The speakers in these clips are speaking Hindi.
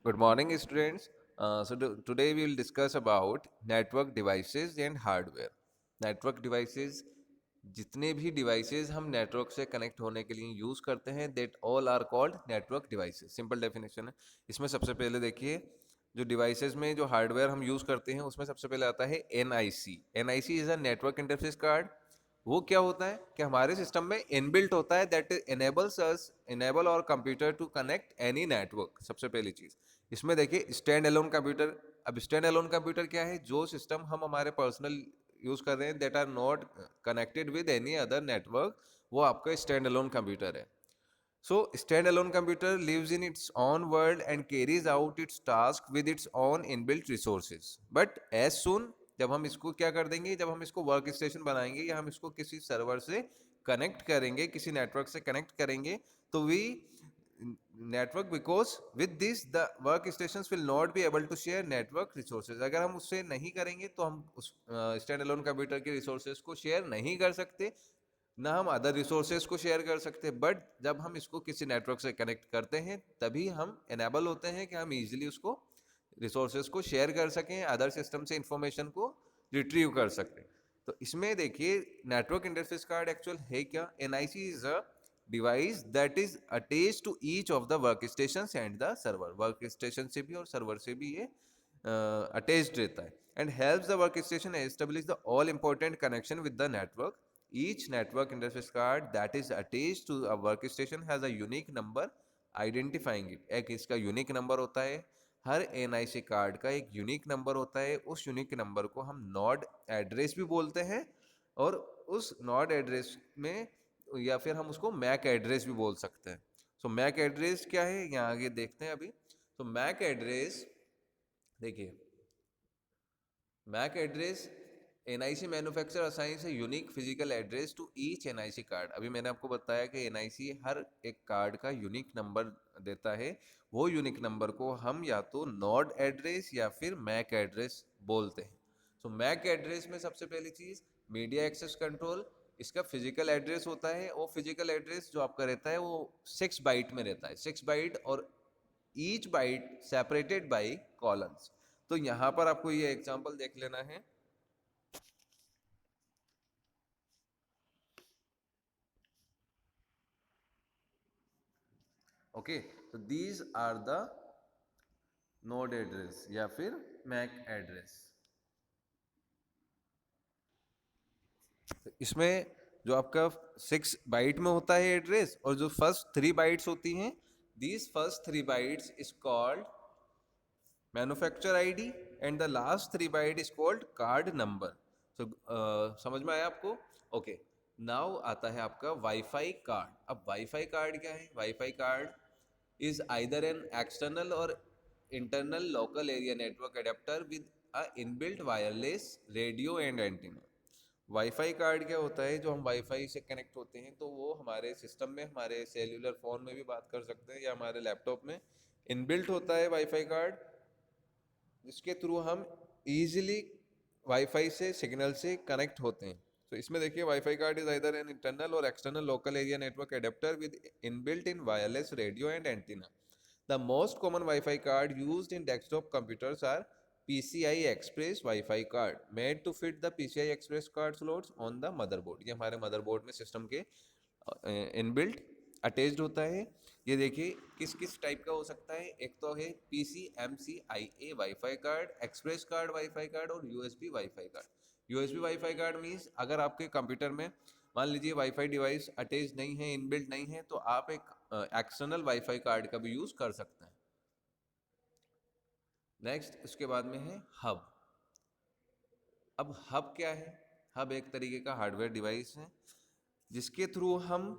Good morning, students. Today we will discuss about network devices and hardware. Network devices, जितने भी devices हम network से connect होने के लिए use करते हैं, that all are called network devices. Simple definition है. इसमें सबसे पहले देखिए, जो devices में जो hardware हम use करते हैं, उसमें सबसे पहले आता है NIC. NIC is a network interface card. वो क्या होता है कि हमारे सिस्टम में इनबिल्ट होता है, that enable our computer to connect any network. सबसे पहली चीज इसमें देखिए, स्टैंड अलोन कंप्यूटर. अब स्टैंड अलोन कंप्यूटर क्या है? जो सिस्टम हम हमारे पर्सनल यूज कर रहे हैं, that are not connected with any other network, वो आपका स्टैंड अलोन कंप्यूटर है. So standalone computer lives in its own world and carries out its task with its own inbuilt resources. But as soon जब हम इसको क्या कर देंगे, जब हम इसको वर्क स्टेशन बनाएंगे या हम इसको किसी सर्वर से कनेक्ट करेंगे, किसी नेटवर्क से कनेक्ट करेंगे, तो we network, because with this the work station will not be able to share network resources. अगर हम उससे नहीं करेंगे तो हम उस स्टैंड अलोन कंप्यूटर के रिसोर्सेज को शेयर नहीं कर सकते, ना हम अदर रिसोर्सेज को शेयर कर सकते. बट जब हम इसको किसी नेटवर्क से कनेक्ट करते हैं, तभी हम एनेबल होते हैं कि हम इजीली उसको रिसोर्सेज को शेयर कर सकें, अदर सिस्टम से इंफॉर्मेशन को रिट्रीव कर सकते हैं. तो इसमें देखिए, नेटवर्क इंटरफेस कार्ड एक्चुअल है क्या? NIC is a device that is attached to each of the work station and the server. Workstation से भी और सर्वर से भी ये अटैच्ड रहता है, and helps the work station establish the all important connection with the network. Each network interface card that is attached to a workstation has a unique number identifying it. एक इसका यूनिक नंबर होता है. हर एनआईसी कार्ड का एक यूनिक नंबर होता है. उस यूनिक नंबर को हम नॉड एड्रेस भी बोलते हैं, और उस नॉड एड्रेस में या फिर हम उसको मैक एड्रेस भी बोल सकते हैं. सो मैक एड्रेस क्या है, यहाँ आगे देखते हैं अभी. तो मैक एड्रेस देखिए, MAC address, NIC manufacture assigns a unique physical address to each NIC card. अभी मैंने आपको बताया कि एनआईसी हर एक कार्ड का यूनिक नंबर देता है. वो यूनिक नंबर को हम या तो नॉड एड्रेस या फिर मैक एड्रेस बोलते हैं. सो मैक एड्रेस में सबसे पहली चीज मीडिया एक्सेस कंट्रोल. इसका फिजिकल एड्रेस होता है. वो फिजिकल एड्रेस जो आपका रहता है, वो 6 बाइट में रहता है. 6 बाइट, और each byte separated by columns. तो यहां पर आपको ये एग्जांपल देख लेना है. ओके, तो these are the node address या फिर मैक एड्रेस. तो इसमें जो आपका 6 बाइट में होता है एड्रेस, और जो फर्स्ट 3 बाइट्स होती हैं, these first 3 bytes is called manufacture ID, and the last 3 byte is called card number. So समझ में आया आपको? ओके. नाउ आता है आपका वाईफाई कार्ड. अब वाईफाई कार्ड क्या है? Wifi card is either an external or internal local area network adapter with a inbuilt wireless radio and antenna. Wifi card क्या होता है? जो हम वाईफाई से कनेक्ट होते हैं, तो वो हमारे सिस्टम में, हमारे सेल्यूलर फोन में भी बात कर सकते हैं, या हमारे लैपटॉप में इनबिल्ट होता है वाईफाई कार्ड, जिसके थ्रू हम इजीली वाईफाई से सिग्नल से कनेक्ट होते हैं. तो इसमें देखिए, wifi card is either an internal or external local area network adapter with inbuilt in wireless radio and antenna. The most common Wi-Fi card used in desktop computers are PCI Express Wi-Fi card, made to fit the PCI Express card slots on the motherboard. ये हमारे मदरबोर्ड में सिस्टम के इनबिल्ट अटैच्ड होता है. ये देखिए किस किस टाइप का हो सकता है. एक तो है PCMCIA wifi card, express card wifi card, और USB wifi card. USB wifi card means अगर आपके कंप्यूटर में मान लीजिए वाईफाई डिवाइस अटैच नहीं है, इनबिल्ट नहीं है, तो आप एक एक्सटर्नल वाईफाई कार्ड का भी यूज कर सकते हैं. नेक्स्ट उसके बाद में है हब. अब हब क्या है? हब एक तरीके का हार्डवेयर डिवाइस है, जिसके थ्रू हम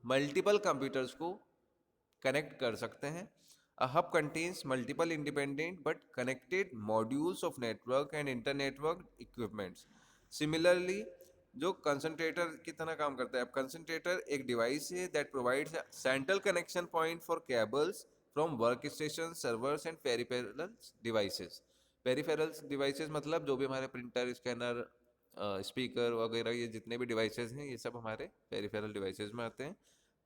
मल्टीपल कंप्यूटर्स को कनेक्ट कर सकते हैं. A hub contains multiple independent but connected modules of network and internetwork equipments. Similarly जो कंसंट्रेटर की तरह काम करता है. अब कंसंट्रेटर एक डिवाइस है that provides central connection point for cables from work station, servers and peripheral devices. Peripherals devices मतलब जो भी हमारे प्रिंटर, स्कैनर, स्पीकर वगैरह, ये जितने भी डिवाइसेस हैं, ये सब हमारे पेरिफेरल डिवाइसेस में आते हैं.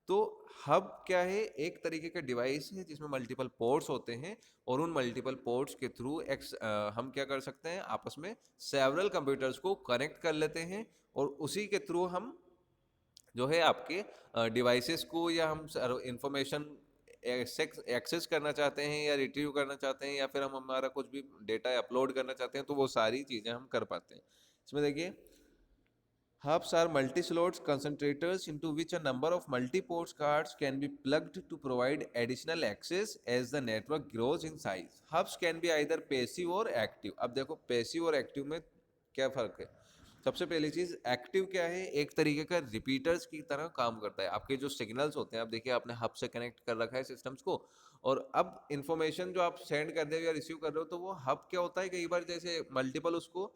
तो हब क्या है, एक तरीके का डिवाइस है जिसमें मल्टीपल पोर्ट्स होते हैं, और उन मल्टीपल पोर्ट्स के थ्रू हम क्या कर सकते हैं, आपस में सेवरल कंप्यूटर्स को कनेक्ट कर लेते हैं, और उसी के थ्रू हम जो है आपके डिवाइसेस को, या हम इंफॉर्मेशन एक्सेस करना चाहते हैं या रिट्रीव करना चाहते हैं, या फिर हम हमारा कुछ भी डेटा अपलोड करना चाहते हैं, तो वो सारी चीज़ें हम कर पाते हैं। इसमें देखिए, hubs are multi-slots concentrators into which a number of multi-port cards can be plugged to provide additional access as the network grows in size. Hubs can be either passive or active. अब देखो passive और active में क्या फर्क है। सबसे पहली चीज, एक्टिव क्या है, एक तरीके का रिपीटर्स की तरह काम करता है। आपके जो सिग्नल्स होते हैं, आप देखिए आपने हब से कनेक्ट कर रखा है सिस्टम्स को, और अब इंफॉर्मेशन जो आप सेंड कर रहे हो या रिसीव कर रहे हो, तो वो हब क्या होता है, कई बार जैसे मल्टीपल उसको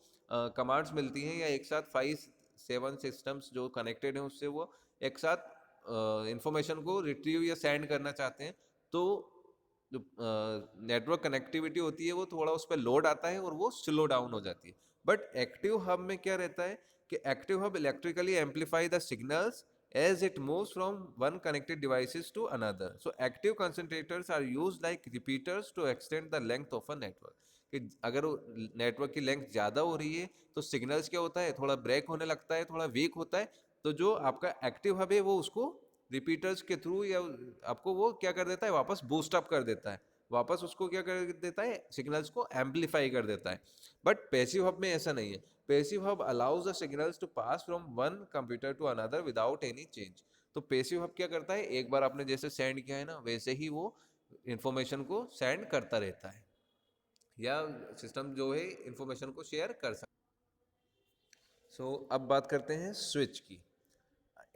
कमांड्स मिलती हैं, या एक साथ 5-7 सिस्टम्स जो कनेक्टेड हैं उससे वो एक साथ इंफॉर्मेशन को रिट्रीव या सेंड करना चाहते हैं, तो जो नेटवर्क कनेक्टिविटी होती है वो थोड़ा उस पर लोड आता है और वो स्लो डाउन हो जाती है। बट एक्टिव हब में क्या रहता है कि active hub electrically amplify the signals as it moves from one connected devices to another. So active concentrators are used like repeaters to extend the length of a network. कि अगर नेटवर्क की लेंथ ज़्यादा हो रही है तो सिग्नल्स क्या होता है, थोड़ा ब्रेक होने लगता है, थोड़ा वीक होता है, तो जो आपका एक्टिव हब है वो उसको रिपीटर्स के थ्रू या आपको वो क्या कर देता है, वापस बूस्ट अप कर देता है, वापस उसको क्या कर देता है, सिग्नल्स को एम्पलीफाई कर देता है। बट पैसिव हब में ऐसा नहीं है। Passive hub allows the signals to pass from one computer to another without any change. तो पैसिव हब क्या करता है, एक बार आपने जैसे सेंड किया है ना, वैसे ही वो इंफॉर्मेशन को सेंड करता रहता है, या सिस्टम जो है इंफॉर्मेशन को शेयर कर सकता है। सो अब बात करते हैं स्विच की।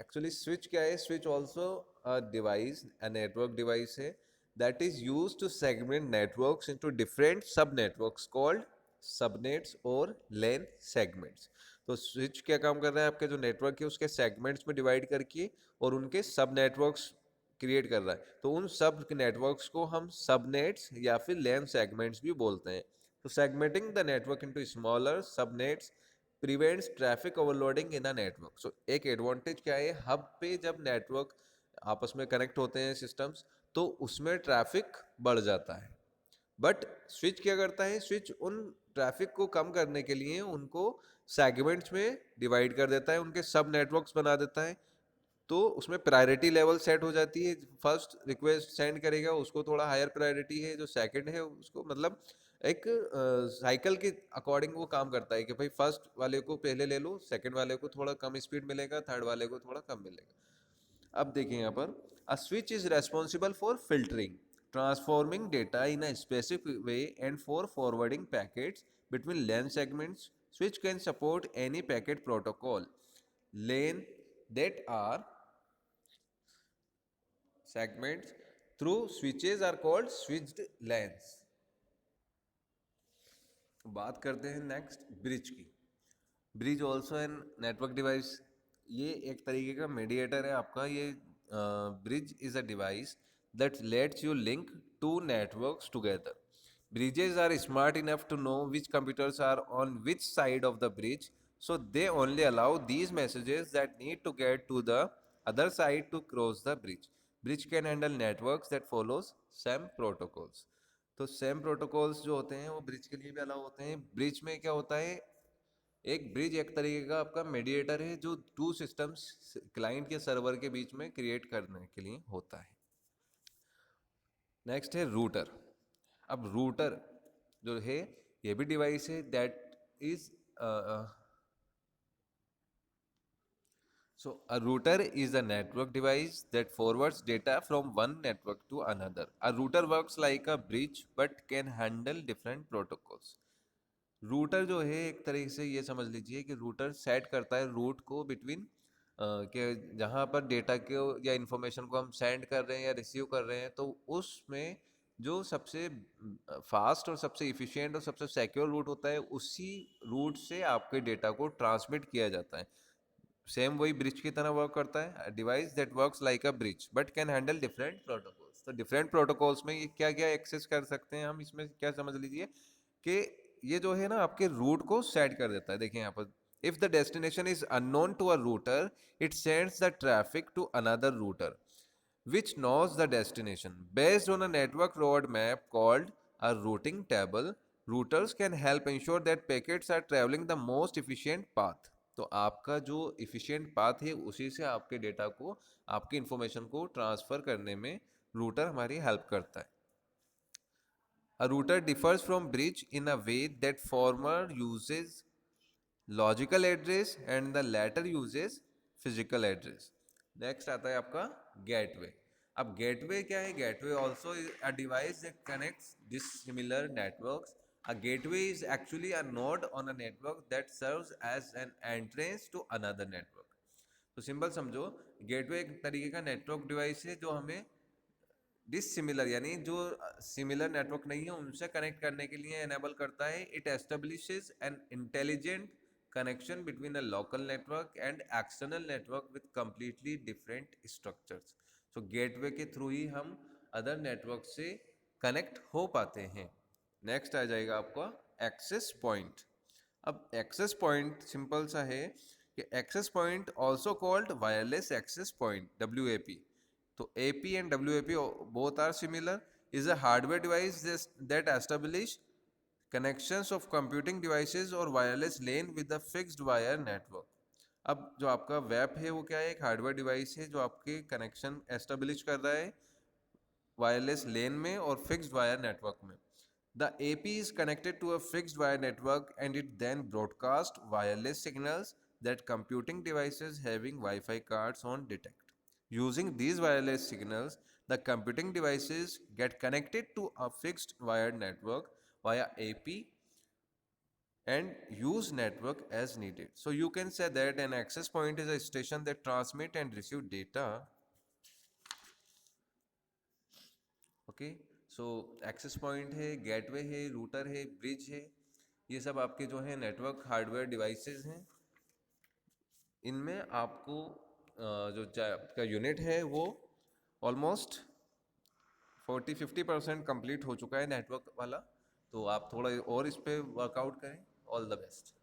एक्चुअली स्विच क्या है, switch also a device, a network device है that is use to segment networks into different sub networks called subnets और लेन सेगमेंट्स। तो स्विच क्या काम कर रहा है, आपके जो नेटवर्क है उसके सेगमेंट्स में डिवाइड करके और उनके सब नेटवर्क्स क्रिएट कर रहा है। तो उन सब नेटवर्क्स को हम सबनेट्स या फिर लेन सेगमेंट्स भी बोलते हैं। तो segmenting the network into smaller subnets prevents traffic overloading in a network. So एक एडवांटेज क्या है, हब पे जब नेटवर्क आपस में कनेक्ट होते हैं सिस्टम्स, तो उसमें ट्रैफिक बढ़ जाता है। बट स्विच क्या करता है, स्विच उन ट्रैफिक को कम करने के लिए उनको सेगमेंट्स में डिवाइड कर देता है, उनके सब नेटवर्क्स बना देता है। तो उसमें प्रायोरिटी लेवल सेट हो जाती है। फर्स्ट रिक्वेस्ट सेंड करेगा उसको थोड़ा हायर प्रायोरिटी है, जो सेकंड है उसको मतलब एक साइकिल के अकॉर्डिंग वो काम करता है कि भाई फर्स्ट वाले को पहले ले लो, सेकंड वाले को थोड़ा कम स्पीड मिलेगा, थर्ड वाले को थोड़ा कम मिलेगा। अब देखिए यहाँ पर, a switch is responsible for filtering transforming data in a specific way and for forwarding packets between lane segments. Switch can support any packet protocol lane that are segments through switches are called switched lanes। बात करते हैं नेक्स्ट ब्रिज की। Bridge also an network device. ये एक तरीके का मीडिएटर है आपका। ये bridge is a device that lets you link two networks together. Bridges are smart enough to know which computers are on which side of the bridge, so they only allow these messages that need to get to the other side to cross the bridge. Bridge can handle networks that follows SAM protocols. तो SAM protocols जो होते हैं वो ब्रिज के लिए भी अलाउ होते हैं। ब्रिज में क्या होता है, एक ब्रिज एक तरीके का आपका मीडिएटर है जो टू सिस्टम्स क्लाइंट के सर्वर के बीच में क्रिएट करने के लिए होता है। नेक्स्ट है रूटर। अब रूटर जो है ये भी डिवाइस है that is so a router is a network device that forwards data from one network to another. A router works like a bridge but can handle different protocols. Router जो है एक तरीके से ये समझ लीजिए कि रूटर सेट करता है रूट को बिटवीन कि जहाँ पर डेटा को या इन्फॉर्मेशन को हम सेंड कर रहे हैं या रिसीव कर रहे हैं, तो उसमें जो सबसे फास्ट और सबसे इफ़िशिएंट और सबसे सिक्योर रूट होता है, उसी रूट से आपके डेटा को ट्रांसमिट किया जाता है। सेम वही ब्रिज की तरह वर्क करता है। Device that works like a bridge but can handle different protocols. तो डिफरेंट प्रोटोकॉल्स में ये क्या क्या एक्सेस कर सकते हैं हम, इसमें क्या समझ लीजिए कि ये जो है ना आपके रूट को सेट कर देता है। देखिए यहाँ पर, if the destination is unknown to a router it sends the traffic to another router. which knows the destination. Based on a network roadmap called a routing table, routers can help ensure that packets are traveling the most efficient path. तो आपका जो efficient path है उसी से आपके डेटा को, आपकी इंफॉर्मेशन को ट्रांसफ़र करने में रूटर हमारी हेल्प करता है. A router differs from bridge in a way that former uses logical address and the latter uses physical address. Next आता है आपका गेटवे. अब गेटवे क्या है? Gateway also a device that connects dissimilar networks. A gateway is actually a node on a network that serves as an entrance to another network. तो सिंपल समझो, गेटवे एक तरीके का नेटवर्क डिवाइस है जो हमें डिसिमिलर यानी जो सिमिलर नेटवर्क नहीं है उनसे कनेक्ट करने के लिए एनेबल करता है. It establishes an intelligent connection between a local network and external network with completely different structures. So gateway के थ्रू ही हम अदर नेटवर्क से कनेक्ट हो पाते हैं. नेक्स्ट आ जाएगा आपका एक्सेस पॉइंट. अब एक्सेस पॉइंट सिंपल सा है कि access point also called wireless access point WAP. तो AP and WAP both are similar. Is a hardware device that establish connections of computing devices और wireless lane with a fixed wire network. अब जो आपका वेब है वो क्या है? एक हार्डवेयर डिवाइस है जो आपके कनेक्शन एस्टेब्लिश कर रहा है वायरलेस लेन में और फिक्स्ड वायर नेटवर्क में. The AP is connected to a fixed wire network and it then broadcast wireless signals that computing devices having Wi-Fi cards on detect. Using these wireless signals, the computing devices get connected to a fixed wire network via AP and use network as needed. So you can say that an access point is a station that transmit and receive data. Okay, so access point है, गेटवे है, रूटर है, ब्रिज है, ये सब आपके जो है नेटवर्क हार्डवेयर डिवाइसेस हैं. इनमें आपको जो आपका यूनिट है वो ऑलमोस्ट 40-50% कंप्लीट हो चुका है नेटवर्क वाला. तो आप थोड़ा और इस पर वर्कआउट करें. All the best.